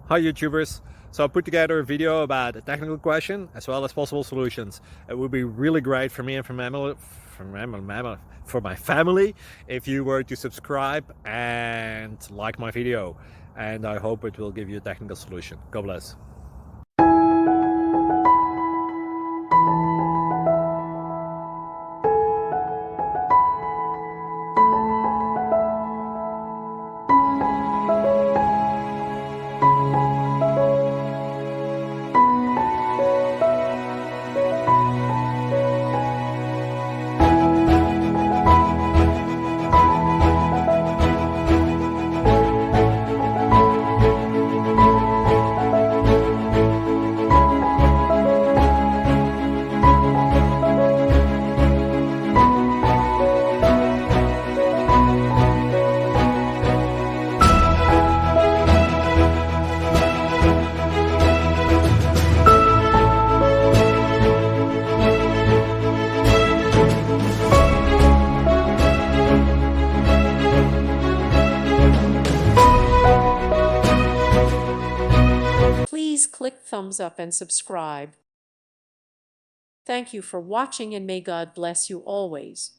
Hi YouTubers! So I put together a video about a technical question as well as possible solutions. It would be really great for me and for my family if you were to subscribe and like my video, and I hope it will give you a technical solution. God bless. Please click thumbs up and subscribe. Thank you for watching, and may God bless you always.